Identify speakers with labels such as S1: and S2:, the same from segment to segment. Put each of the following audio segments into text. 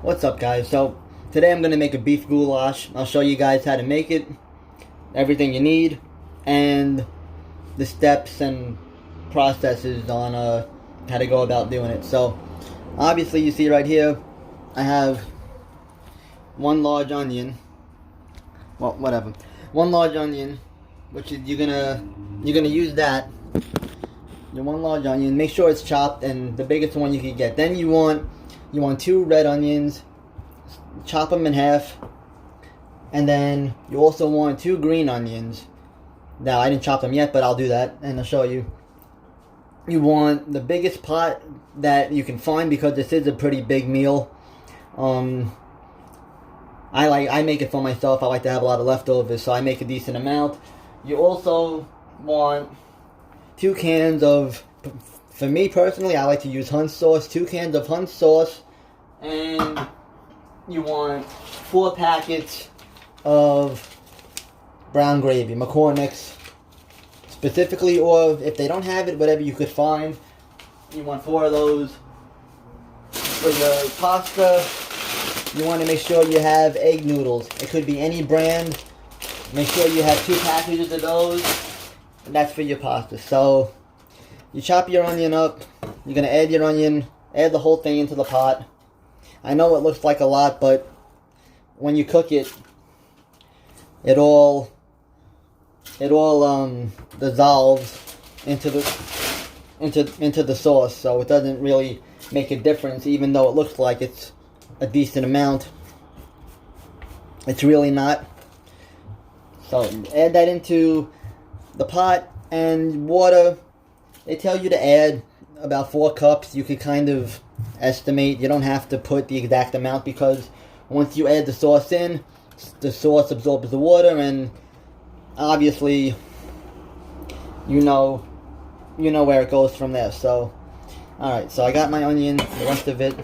S1: What's up, guys? So today I'm gonna make a beef goulash. I'll show you guys how to make it, everything you need, and the steps and processes on how to go about doing it. So obviously you see right here I have one large onion. Well, whatever. One large onion, which is you're gonna use that. Your one large onion. Make sure it's chopped and the biggest one you can get. Then you want two red onions, chop them in half, and then you also want two green onions. Now I didn't chop them yet, but I'll do that and I'll show you. You want the biggest pot that you can find because this is a pretty big meal. I make it for myself. I like to have a lot of leftovers, so I make a decent amount. You also want 2 cans of, for me personally, I like to use Hunt's sauce. 2 cans of Hunt's sauce. And you want 4 packets of brown gravy, McCormick's specifically, or if they don't have it, whatever you could find. You want 4 of those. For your pasta, you want to make sure you have egg noodles. It could be any brand. Make sure you have 2 packages of those. And that's for your pasta. So you chop your onion up. You're going to add your onion, add the whole thing into the pot. I know it looks like a lot, but when you cook it, it all dissolves into the sauce, so it doesn't really make a difference, even though it looks like it's a decent amount. It's really not. So add that into the pot, and water. They tell you to add about 4 cups. You could kind of estimate. You don't have to put the exact amount because once you add the sauce in, the sauce absorbs the water, and obviously you know where it goes from there. So alright, so I got my onion. The rest of it,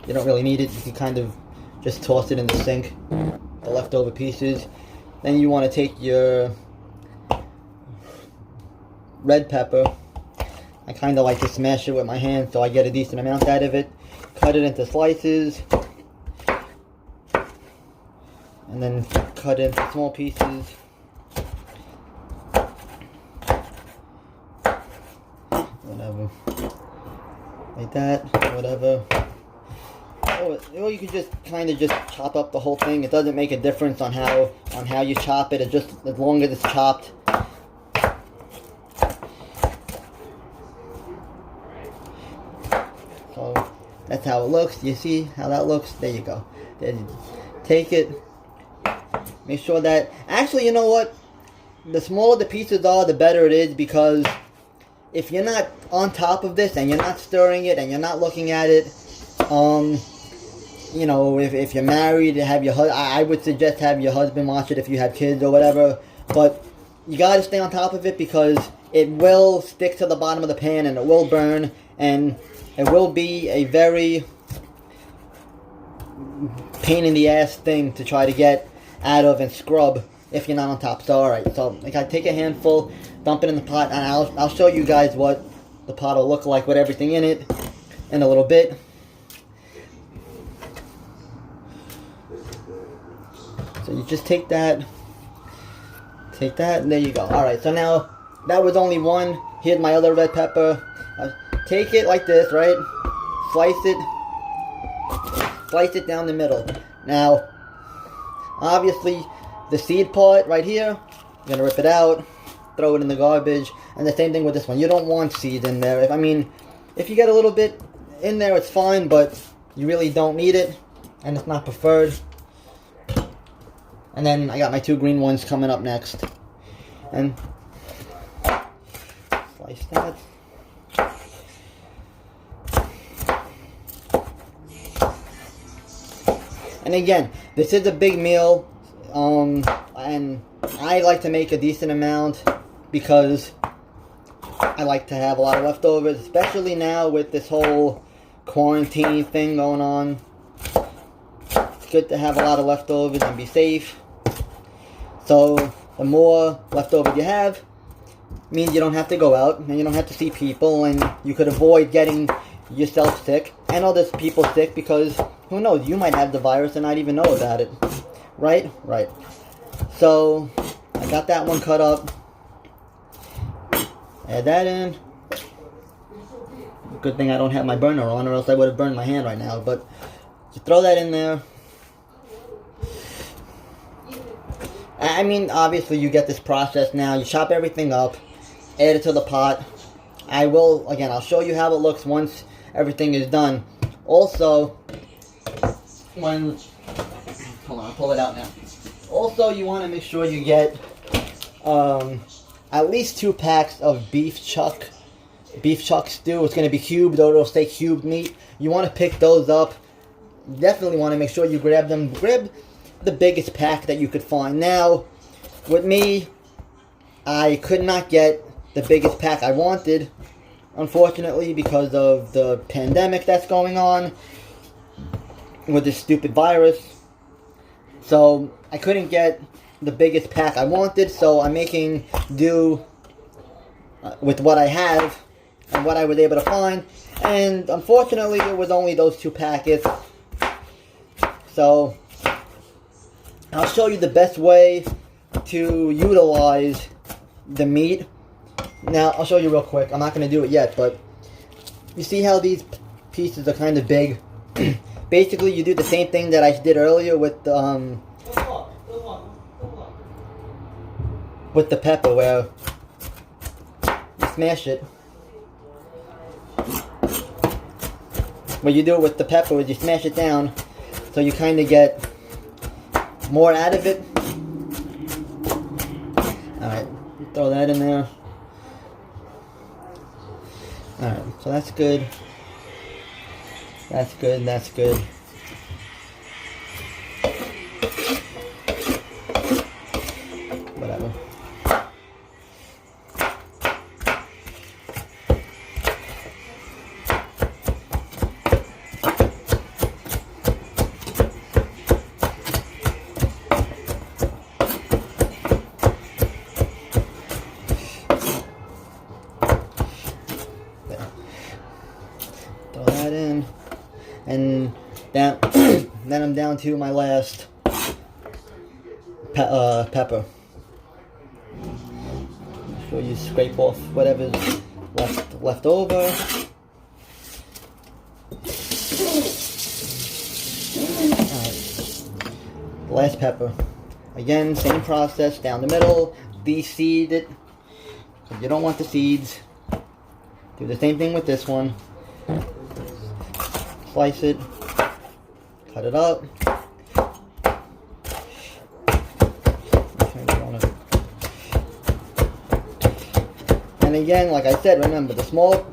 S1: you don't really need it. You can kind of just toss it in the sink, the leftover pieces. Then you want to take your red pepper. I kind of like to smash it with my hand so I get a decent amount out of it. Cut it into slices. And then cut it into small pieces. Whatever. Like that. Whatever. Or you could just kind of just chop up the whole thing. It doesn't make a difference on how you chop it. It just, as long as it's chopped. So that's how it looks. You see how that looks? There you go. Then take it. Make sure that, actually, you know what? The smaller the pieces are, the better it is, because if you're not on top of this and you're not stirring it and you're not looking at it, you know, if you're married, have your I would suggest have your husband watch it if you have kids or whatever. But you gotta stay on top of it because it will stick to the bottom of the pan and it will burn, and it will be a very pain in the ass thing to try to get out of and scrub if you're not on top. So alright, so I gotta take a handful, dump it in the pot, and I'll show you guys what the pot will look like with everything in it in a little bit. So you just take that, and there you go. Alright, so now that was only one. Here's my other red pepper. Take it like this, right? Slice it down the middle. Now, obviously, the seed part right here, you're gonna rip it out, throw it in the garbage, and the same thing with this one. You don't want seeds in there. If you get a little bit in there, it's fine, but you really don't need it, and it's not preferred. And then I got my 2 green ones coming up next, and slice that. And again, this is a big meal, and I like to make a decent amount because I like to have a lot of leftovers, especially now with this whole quarantine thing going on. It's good to have a lot of leftovers and be safe. So the more leftovers you have, means you don't have to go out and you don't have to see people, and you could avoid getting yourself sick. and other people sick, because who knows, you might have the virus and not even know about it. Right? Right. So, I got that one cut up. Add that in. Good thing I don't have my burner on, or else I would have burned my hand right now. But you throw that in there. I mean, obviously you get this process now. You chop everything up, add it to the pot. I'll show you how it looks once everything is done. Also, hold on, I'll pull it out now. Also, you want to make sure you get at least 2 packs of beef chuck stew. It's going to be cubed, or it'll stay cubed meat. You want to pick those up. Definitely want to make sure you grab them. Grab the biggest pack that you could find. Now, with me, I could not get the biggest pack I wanted, unfortunately, because of the pandemic that's going on with this stupid virus. So, I couldn't get the biggest pack I wanted, so I'm making do with what I have and what I was able to find. And unfortunately, it was only those 2 packets. So, I'll show you the best way to utilize the meat. Now, I'll show you real quick. I'm not going to do it yet, but you see how these pieces are kind of big? Basically, you do the same thing that I did earlier with the pepper, where you smash it. What you do with the pepper is you smash it down, so you kind of get more out of it. Alright, throw that in there. Alright, so that's good. That's good, that's good. Whatever. Throw that in, and then I'm down to my last pepper. So you scrape off whatever's left over. Alright. Last pepper. Again, same process, down the middle, de-seed it. So you don't want the seeds. Do the same thing with this one. Slice it, cut it up. And again, like I said, remember, the smaller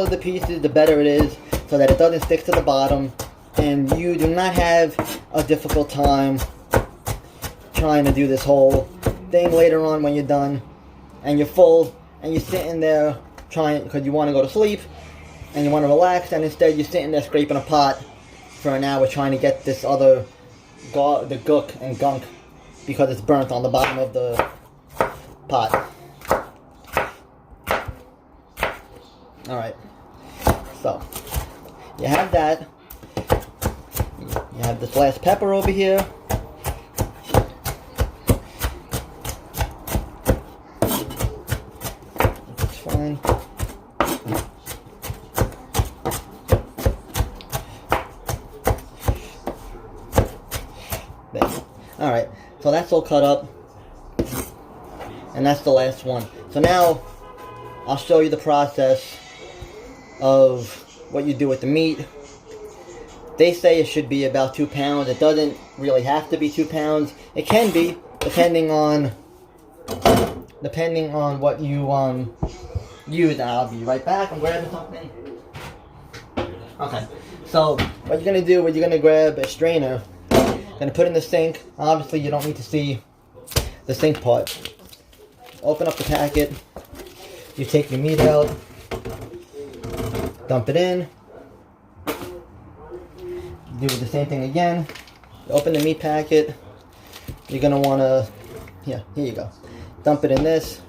S1: the pieces, the better it is, so that it doesn't stick to the bottom, and you do not have a difficult time trying to do this whole thing later on when you're done, and you're full, and you're sitting there trying, because you want to go to sleep, and you want to relax, and instead you're sitting there scraping a pot for an hour trying to get this other, the gook and gunk, because it's burnt on the bottom of the pot. Alright, so, you have that. You have this last pepper over here. That's fine. Alright, so that's all cut up, and that's the last one. So now, I'll show you the process of what you do with the meat. They say it should be about 2 pounds. It doesn't really have to be 2 pounds. It can be, depending on what you use. And I'll be right back. I'm grabbing something. Okay, so what you're gonna do is you're gonna grab a strainer. Gonna put in the sink. Obviously, you don't need to see the sink part. Open up the packet. You take your meat out. Dump it in. Do the same thing again. Open the meat packet. You're gonna wanna, here you go. Dump it in this.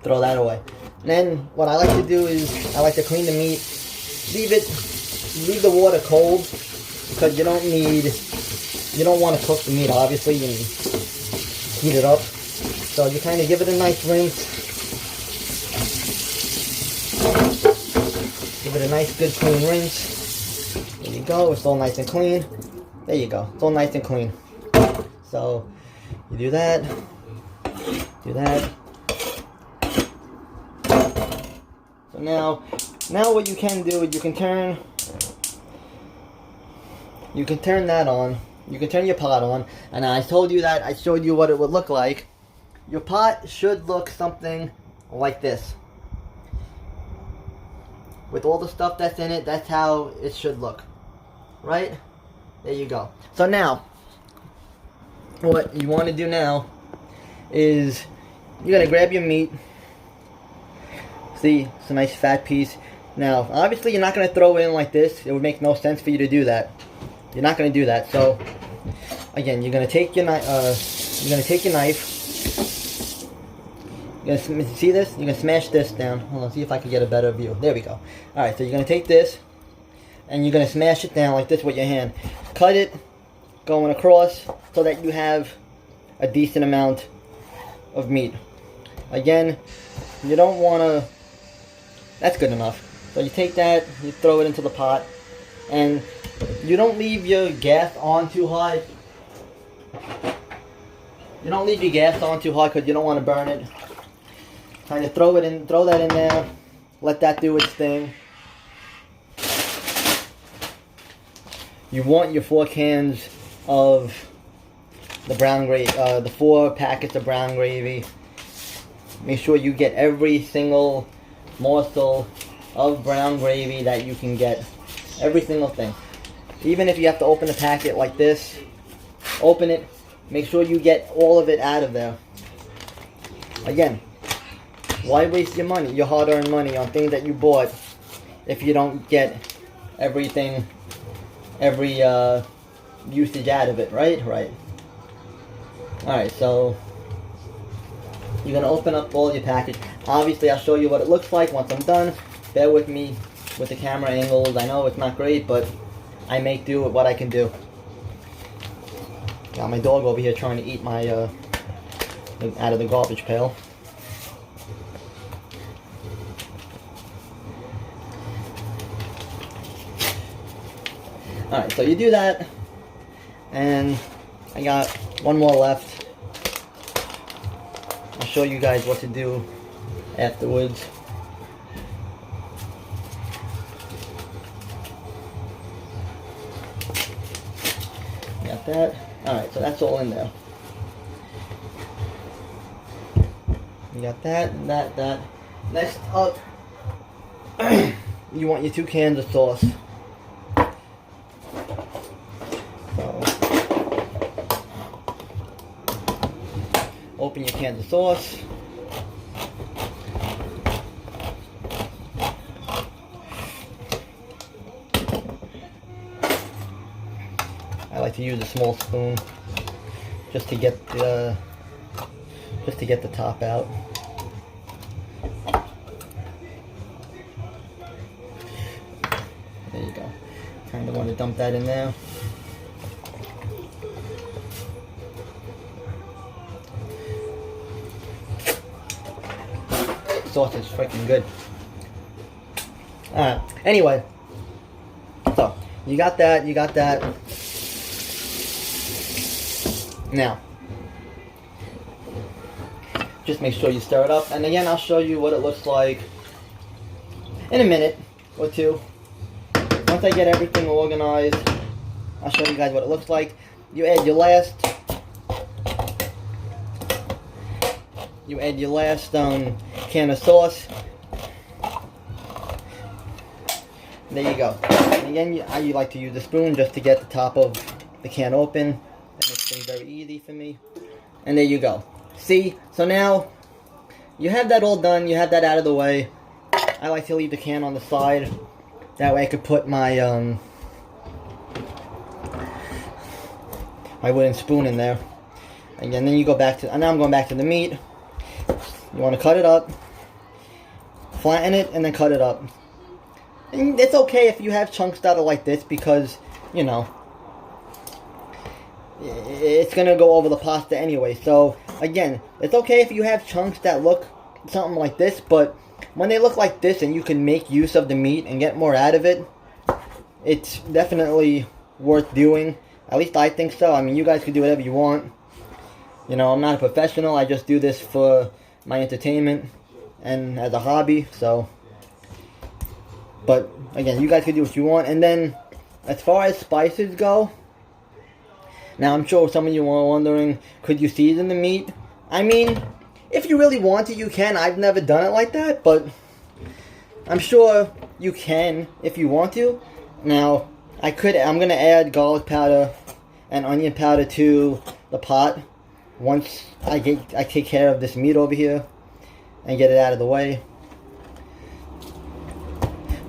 S1: Throw that away. And then what I like to do is I like to clean the meat. Leave the water cold because you don't want to cook the meat obviously and heat it up. So you kind of give it a nice rinse. Give it a nice good clean rinse. There you go, it's all nice and clean. There you go, it's all nice and clean. So you do that. So now what you can do is you can turn that on. You can turn your pot on, and I told you that I showed you what it would look like. Your pot should look something like this. With all the stuff that's in it, that's how it should look. Right? There you go. So now, what you want to do now is you're going to grab your meat. See, it's a nice fat piece. Now, obviously you're not going to throw it in like this. It would make no sense for you to do that. You're not going to do that. So, again, you're going to take your knife. You're going to see this? You're going to smash this down. Hold on, see if I can get a better view. There we go. Alright, so you're going to take this, and you're going to smash it down like this with your hand. Cut it, going across, so that you have a decent amount of meat. Again, you don't want to... That's good enough. So you take that, you throw it into the pot, and you don't leave your gas on too high. You don't leave your gas on too high because you don't want to burn it. Kind of throw that in there, let that do its thing. You want your 4 cans of the brown gravy, the 4 packets of brown gravy. Make sure you get every single morsel of brown gravy that you can get. Every single thing. Even if you have to open a packet like this, open it. Make sure you get all of it out of there. Again, why waste your money, your hard-earned money, on things that you bought if you don't get everything, every usage out of it, right? Right. Alright, so you're going to open up all your package. Obviously, I'll show you what it looks like once I'm done. Bear with me with the camera angles. I know it's not great, but I make do with what I can do. Got my dog over here trying to eat my out of the garbage pail. Alright, so you do that, and I got one more left. I'll show you guys what to do afterwards. Got that. Alright, so that's all in there. You got that, and that. Next up, you want your 2 cans of sauce. Open your cans of sauce. I like to use a small spoon just to get the top out. There you go. Kind of want to dump that in there. Sauce is freaking good. Alright, anyway, so you got that. Now, just make sure you stir it up, and again, I'll show you what it looks like in a minute or two. Once I get everything organized, I'll show you guys what it looks like. You add your last can of sauce. There you go. And again, I like to use the spoon just to get the top of the can open. That makes things very easy for me. And there you go. See? So now, you have that all done. You have that out of the way. I like to leave the can on the side. That way I could put my my wooden spoon in there. Again, then you go back to, and now I'm going back to the meat. You want to cut it up. flatten it, and then cut it up. And it's okay if you have chunks that are like this, because, you know, it's going to go over the pasta anyway. So, again, it's okay if you have chunks that look something like this, but when they look like this and you can make use of the meat and get more out of it, it's definitely worth doing. At least I think so. I mean, you guys can do whatever you want. You know, I'm not a professional. I just do this for my entertainment and as a hobby, so... But, again, you guys can do what you want. And then, as far as spices go, now I'm sure some of you are wondering, could you season the meat? I mean, if you really want to, you can. I've never done it like that, but I'm sure you can if you want to. Now, I'm going to add garlic powder and onion powder to the pot once I take care of this meat over here and get it out of the way.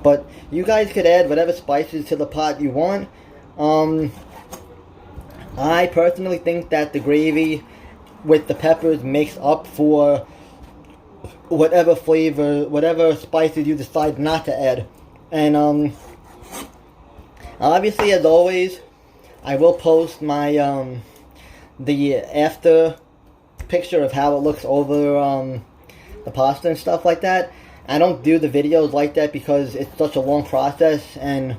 S1: But you guys could add whatever spices to the pot you want. I personally think that the gravy with the peppers makes up for whatever flavor, whatever spices you decide not to add. And obviously, as always, I will post my the after picture of how it looks over the pasta and stuff like that. I don't do the videos like that because it's such a long process, and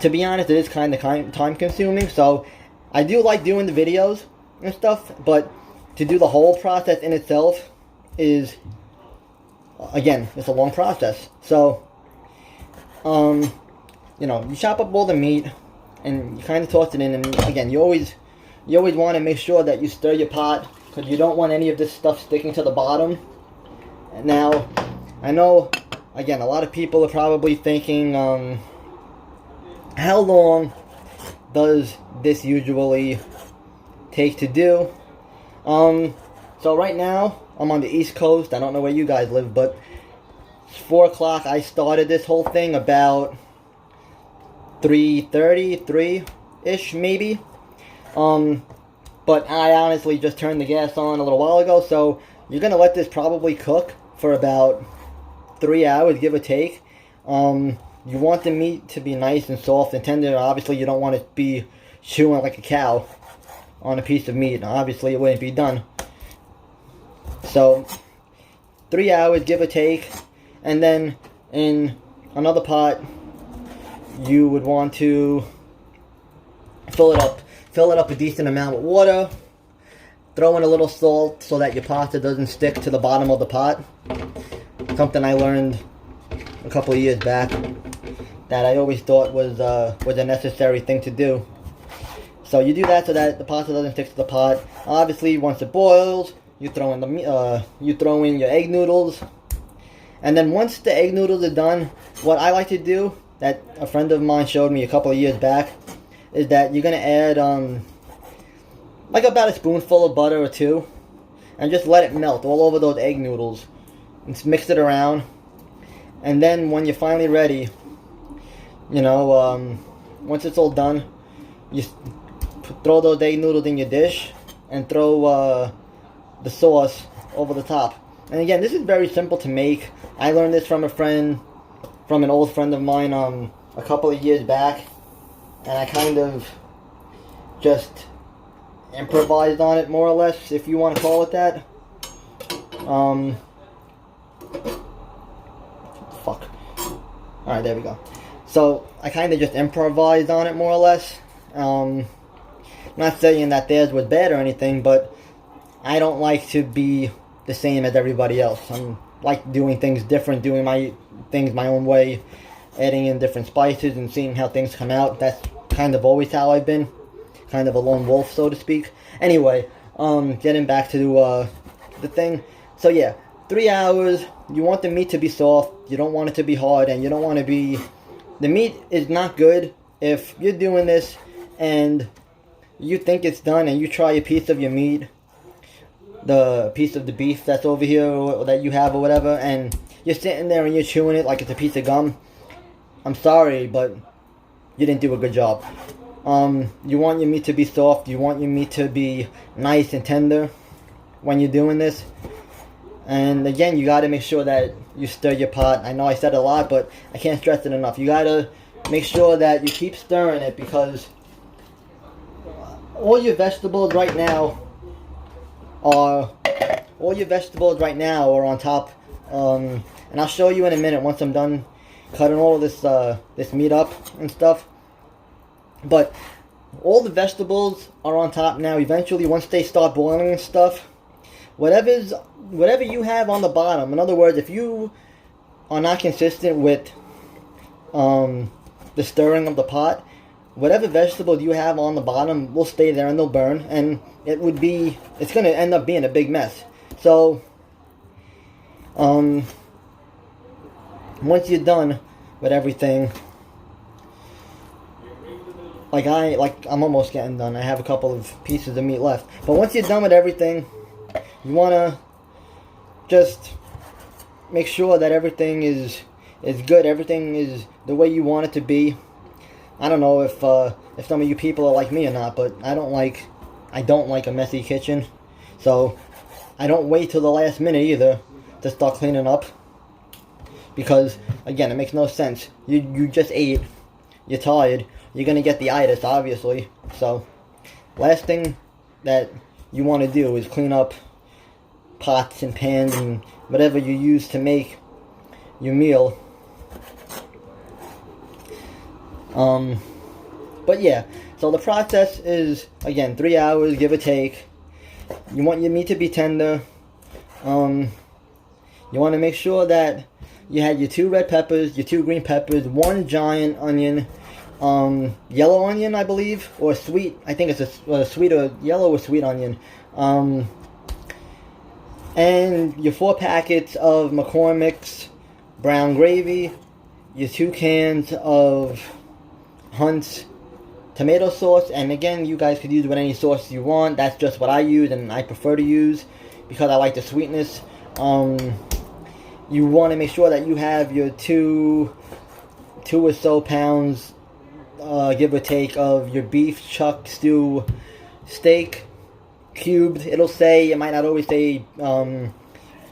S1: to be honest, it is kind of time consuming. So I do like doing the videos and stuff, but to do the whole process in itself is, again, it's a long process. So, you know, you chop up all the meat and you kind of toss it in, and again, you always want to make sure that you stir your pot, because you don't want any of this stuff sticking to the bottom. And now, I know, again, a lot of people are probably thinking, how long does this usually take to do? So right now, I'm on the East Coast. I don't know where you guys live, but it's 4 o'clock. I started this whole thing about 3:30, 3-ish maybe. But I honestly just turned the gas on a little while ago, so you're going to let this probably cook for about 3 hours, give or take. You want the meat to be nice and soft and tender. Obviously, you don't want it to be chewing like a cow on a piece of meat. Obviously, it wouldn't be done. So, 3 hours, give or take. And then, in another pot, you would want to fill it up a decent amount with water. Throw in a little salt so that your pasta doesn't stick to the bottom of the pot. Something I learned a couple of years back that I always thought was a necessary thing to do. So you do that so that the pasta doesn't stick to the pot. Obviously, once it boils, you throw in your egg noodles, and then once the egg noodles are done, what I like to do, that a friend of mine showed me a couple of years back, is that you're gonna add like about a spoonful of butter or two, and just let it melt all over those egg noodles, and just mix it around. And then when you're finally ready, you know, once it's all done, you throw those egg noodles in your dish and throw the sauce over the top. And again, this is very simple to make. I learned this from an old friend of mine a couple of years back, and I kind of just improvised on it, more or less, if you want to call it that. Fuck. Alright, there we go. So, I kind of just improvised on it, more or less. Not saying that theirs was bad or anything, but I don't like to be the same as everybody else. I like doing things different, doing my things my own way, adding in different spices and seeing how things come out. That's kind of always how I've been. Kind of a lone wolf, so to speak. Anyway, getting back to the thing. So yeah, 3 hours. You want the meat to be soft. You don't want it to be hard, and you don't want to be... The meat is not good if you're doing this and you think it's done and you try a piece of your meat, the piece of the beef that's over here or that you have or whatever, and you're sitting there and you're chewing it like it's a piece of gum. I'm sorry, but you didn't do a good job. You want your meat to be soft. You want your meat to be nice and tender when you're doing this. And again, you got to make sure that you stir your pot. I know I said a lot, but I can't stress it enough. You got to make sure that you keep stirring it, because all your vegetables right now are on top. And I'll show you in a minute once I'm done cutting all of this meat up and stuff. But all the vegetables are on top now. Eventually, once they start boiling and stuff, whatever you have on the bottom. In other words, if you are not consistent with the stirring of the pot, whatever vegetable you have on the bottom will stay there and they'll burn, and it's going to end up being a big mess. So once you're done with everything, I'm almost getting done. I have a couple of pieces of meat left. But once you're done with everything, you want to just make sure that everything is good. Everything is the way you want it to be. I don't know if some of you people are like me or not, but I don't like a messy kitchen. So I don't wait till the last minute either to start cleaning up, because again, it makes no sense. You just ate, you're tired, you're gonna get the itis, obviously. So last thing that you want to do is clean up pots and pans and whatever you use to make your meal. But yeah, so the process is, again, 3 hours, give or take. You want your meat to be tender. You want to make sure that you had your 2 red peppers, your 2 green peppers, 1 giant onion, yellow onion, I believe, or sweet. I think it's a sweet or yellow or sweet onion. And your 4 packets of McCormick's brown gravy, your 2 cans of Hunt's tomato sauce, and again, you guys could use what any sauce you want. That's just what I use, and I prefer to use because I like the sweetness. You want to make sure that you have your 2 or so pounds, give or take, of your beef chuck stew steak cubed. It might not always say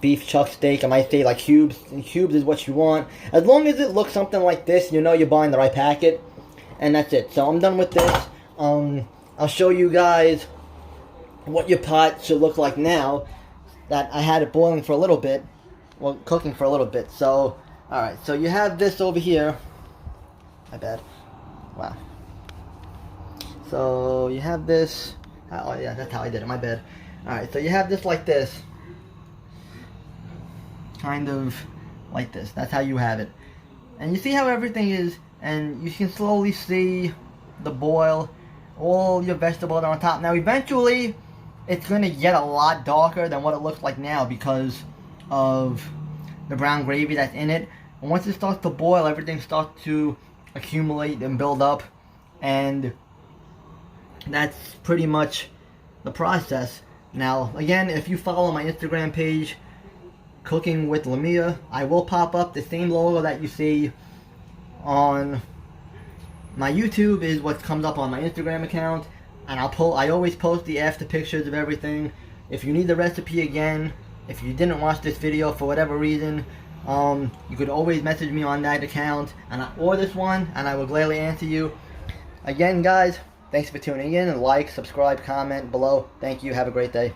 S1: beef chuck steak. It might say like cubes. And cubes is what you want. As long as it looks something like this, you know you're buying the right packet. And that's it. So I'm done with this. I'll show you guys what your pot should look like now that I had it boiling for a little bit. Well, cooking for a little bit. So, alright. So you have this over here. My bad. Wow. So you have this. Oh yeah, that's how I did it. My bad. Alright, so you have this like this. Kind of like this. That's how you have it. And you see how everything is, and you can slowly see the boil. All your vegetables are on top. Now eventually, it's going to get a lot darker than what it looks like now because of the brown gravy that's in it. And once it starts to boil, everything starts to accumulate and build up. And that's pretty much the process. Now, again, if you follow my Instagram page, Cooking with Lamia, I will pop up the same logo that you see on my YouTube is what comes up on my Instagram account, and I always post the after pictures of everything. If you need the recipe again, if you didn't watch this video for whatever reason, you could always message me on that account or this one, and I will gladly answer you. Again, guys, thanks for tuning in, and like, subscribe, comment below. Thank you. Have a great day.